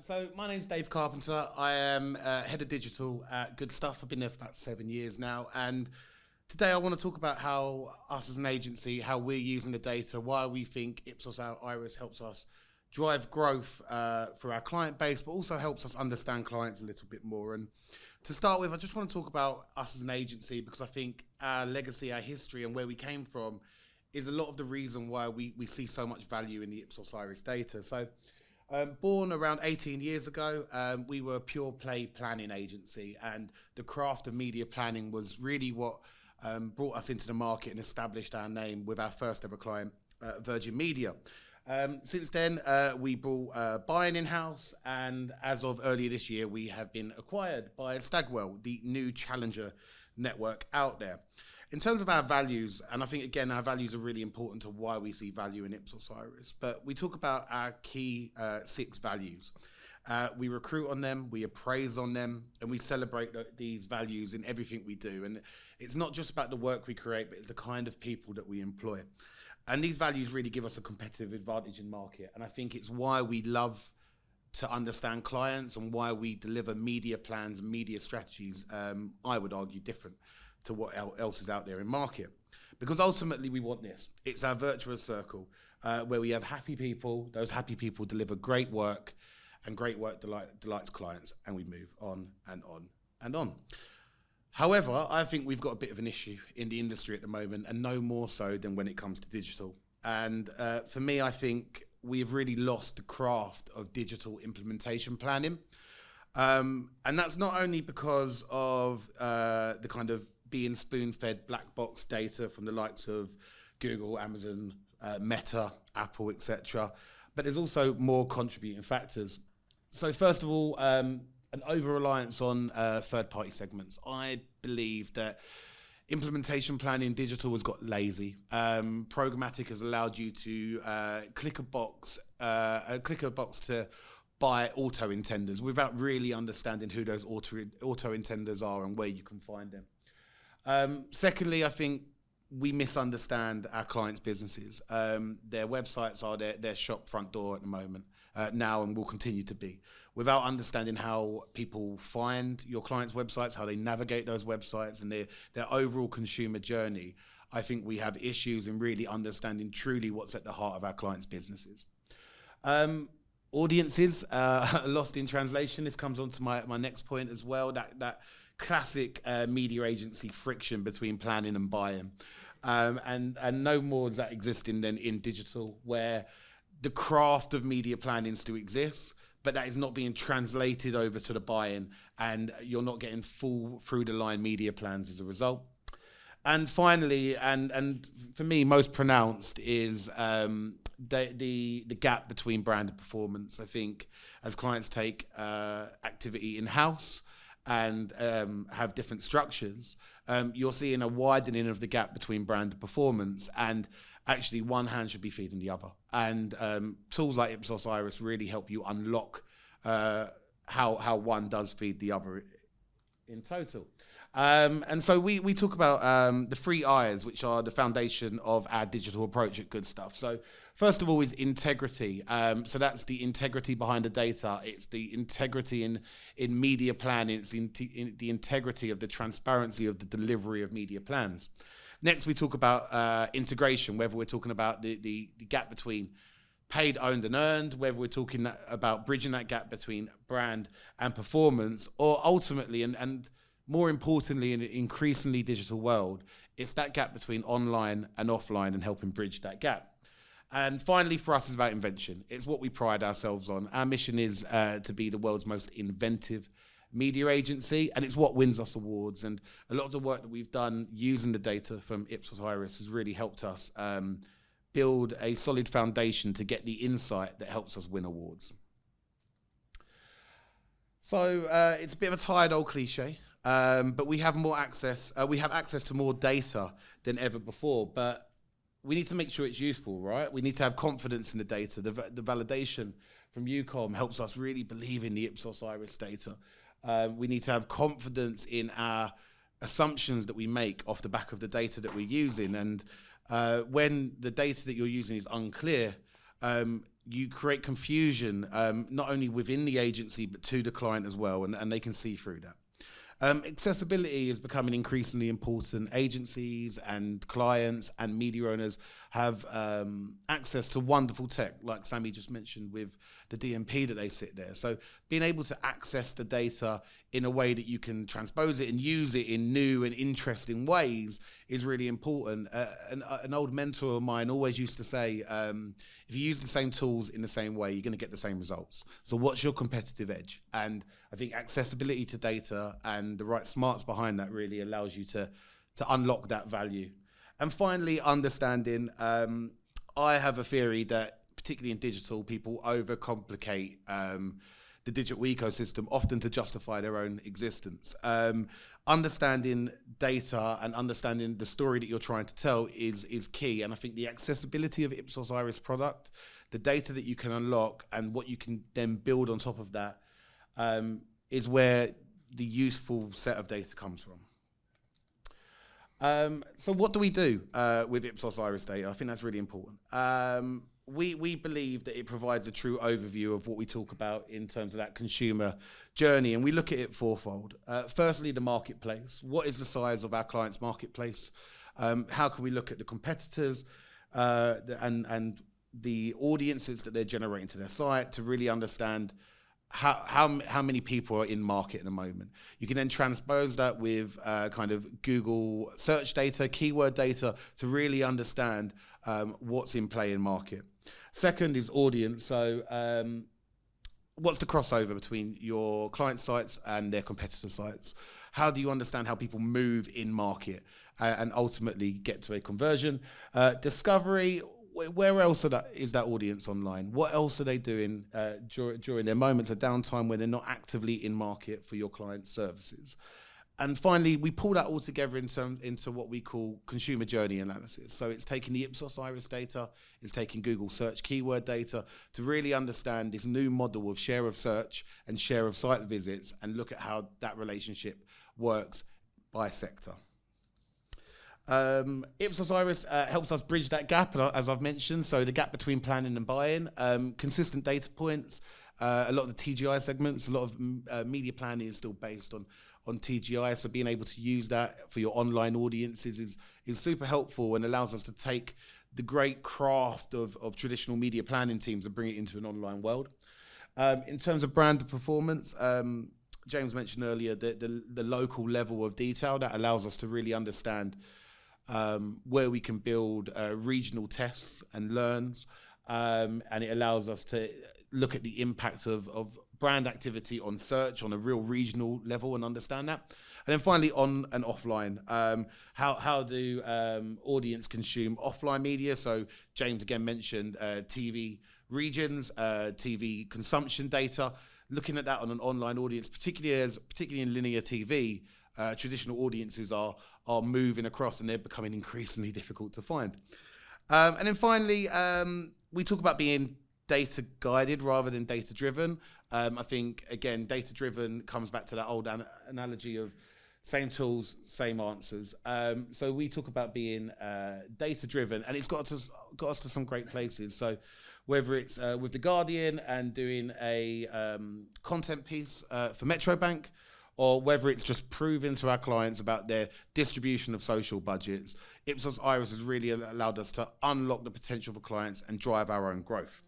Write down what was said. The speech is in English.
So my name's Dave Carpenter. I am head of digital at Goodstuff. I've been there for about 7 years now. And today I want to talk about how us as an agency, how we're using the data, why we think Ipsos Iris helps us drive growth for our client base, but also helps us understand clients a little bit more. And to start with, I just want to talk about us as an agency because I think our legacy, our history, and where we came from is a lot of the reason why we see so much value in the Ipsos Iris data. So born around 18 years ago, we were a pure play planning agency, and the craft of media planning was really what brought us into the market and established our name with our first ever client, Virgin Media. Since then, we brought buying in-house, and as of earlier this year, we have been acquired by Stagwell, the new challenger network out there. In terms of our values, and I think, again, our values are really important to why we see value in Ipsos Iris, but we talk about our key 6 values. We recruit on them, we appraise on them, and we celebrate these values in everything we do. And it's not just about the work we create, but it's the kind of people that we employ. And these values really give us a competitive advantage in market. And I think it's why we love to understand clients and why we deliver media plans and media strategies, I would argue, different to what else is out there in market. Because ultimately we want this. It's our virtuous circle where we have happy people, those happy people deliver great work, and great work delights clients, and we move on and on and on. However, I think we've got a bit of an issue in the industry at the moment, and no more so than when it comes to digital. And for me, I think we've really lost the craft of digital implementation planning. And that's not only because of the kind of being spoon-fed black box data from the likes of Google, Amazon, Meta, Apple, etc. But there's also more contributing factors. So first of all, an over-reliance on third-party segments. I believe that implementation planning digital has got lazy. Programmatic has allowed you to click a box to buy auto intenders without really understanding who those auto intenders are and where you can find them. Secondly, I think we misunderstand our clients' businesses. Their websites are their shop front door at the moment, now, and will continue to be. Without understanding how people find your clients' websites, how they navigate those websites, and their overall consumer journey, I think we have issues in really understanding truly what's at the heart of our clients' businesses. Audiences, lost in translation. This comes on to my next point as well, that classic media agency friction between planning and buying. And no more does that existing than in digital, where the craft of media planning still exists, but that is not being translated over to the buying, and you're not getting full through the line media plans as a result. And finally, and for me most pronounced, is the gap between brand and performance. I think as clients take activity in-house and have different structures, you're seeing a widening of the gap between brand and performance, and actually one hand should be feeding the other. And tools like Ipsos Iris really help you unlock how one does feed the other in total. And so we talk about the 3 I's, which are the foundation of our digital approach at Goodstuff. So first of all is integrity. So that's the integrity behind the data. It's the integrity in media planning. It's the integrity of the transparency of the delivery of media plans. Next, we talk about integration, whether we're talking about the gap between paid, owned, and earned, whether we're talking about bridging that gap between brand and performance, or ultimately, and more importantly, in an increasingly digital world, it's that gap between online and offline and helping bridge that gap. And finally, for us, it's about invention. It's what we pride ourselves on. Our mission is to be the world's most inventive media agency, and it's what wins us awards. And a lot of the work that we've done using the data from Ipsos Iris has really helped us build a solid foundation to get the insight that helps us win awards. So it's a bit of a tired old cliche. But we have more access. We have access to more data than ever before. But we need to make sure it's useful, right? We need to have confidence in the data. The validation from UCOM helps us really believe in the Ipsos Iris data. We need to have confidence in our assumptions that we make off the back of the data that we're using. And when the data that you're using is unclear, you create confusion, not only within the agency, but to the client as well, and they can see through that. Accessibility is becoming increasingly important. Agencies and clients and media owners have access to wonderful tech, like Sammy just mentioned with the DMP that they sit there. So being able to access the data in a way that you can transpose it and use it in new and interesting ways is really important. An old mentor of mine always used to say, if you use the same tools in the same way, you're going to get the same results. So what's your competitive edge? And I think accessibility to data and the right smarts behind that really allows you to unlock that value. And finally, understanding. I have a theory that, particularly in digital, people overcomplicate the digital ecosystem, often to justify their own existence. Understanding data and understanding the story that you're trying to tell is key. And I think the accessibility of Ipsos Iris product, the data that you can unlock and what you can then build on top of that is where the useful set of data comes from. So what do we do with Ipsos Iris data? I think that's really important. We believe that it provides a true overview of what we talk about in terms of that consumer journey, and we look at it fourfold. Firstly, the marketplace. What is the size of our client's marketplace? How can we look at the competitors and the audiences that they're generating to their site to really understand how many people are in market at the moment. You can then transpose that with kind of Google search data, keyword data to really understand what's in play in market. Second is audience. So what's the crossover between your client sites and their competitor sites? How do you understand how people move in market and ultimately get to a conversion? Discovery. Where else is that audience online? What else are they doing during their moments of downtime when they're not actively in market for your client's services? And finally, we pull that all together into what we call consumer journey analysis. So it's taking the Ipsos Iris data, it's taking Google search keyword data to really understand this new model of share of search and share of site visits and look at how that relationship works by sector. Ipsos Iris helps us bridge that gap, as I've mentioned, so the gap between planning and buying, consistent data points, a lot of the TGI segments, a lot of media planning is still based on TGI, so being able to use that for your online audiences is super helpful and allows us to take the great craft of traditional media planning teams and bring it into an online world. In terms of brand performance, James mentioned earlier the local level of detail that allows us to really understand where we can build regional tests and learns, and it allows us to look at the impact of brand activity on search on a real regional level and understand that. And then finally, on and offline, how do audience consume offline media? So James again mentioned TV regions, TV consumption data, looking at that on an online audience, particularly in linear TV. Traditional audiences are moving across and they're becoming increasingly difficult to find. And then finally, we talk about being data guided rather than data driven. I think, again, data driven comes back to that old analogy of same tools, same answers. So we talk about being data driven, and it's got us to some great places. So whether it's with The Guardian and doing a content piece for Metro Bank, or whether it's just proving to our clients about their distribution of social budgets, Ipsos Iris has really allowed us to unlock the potential for clients and drive our own growth.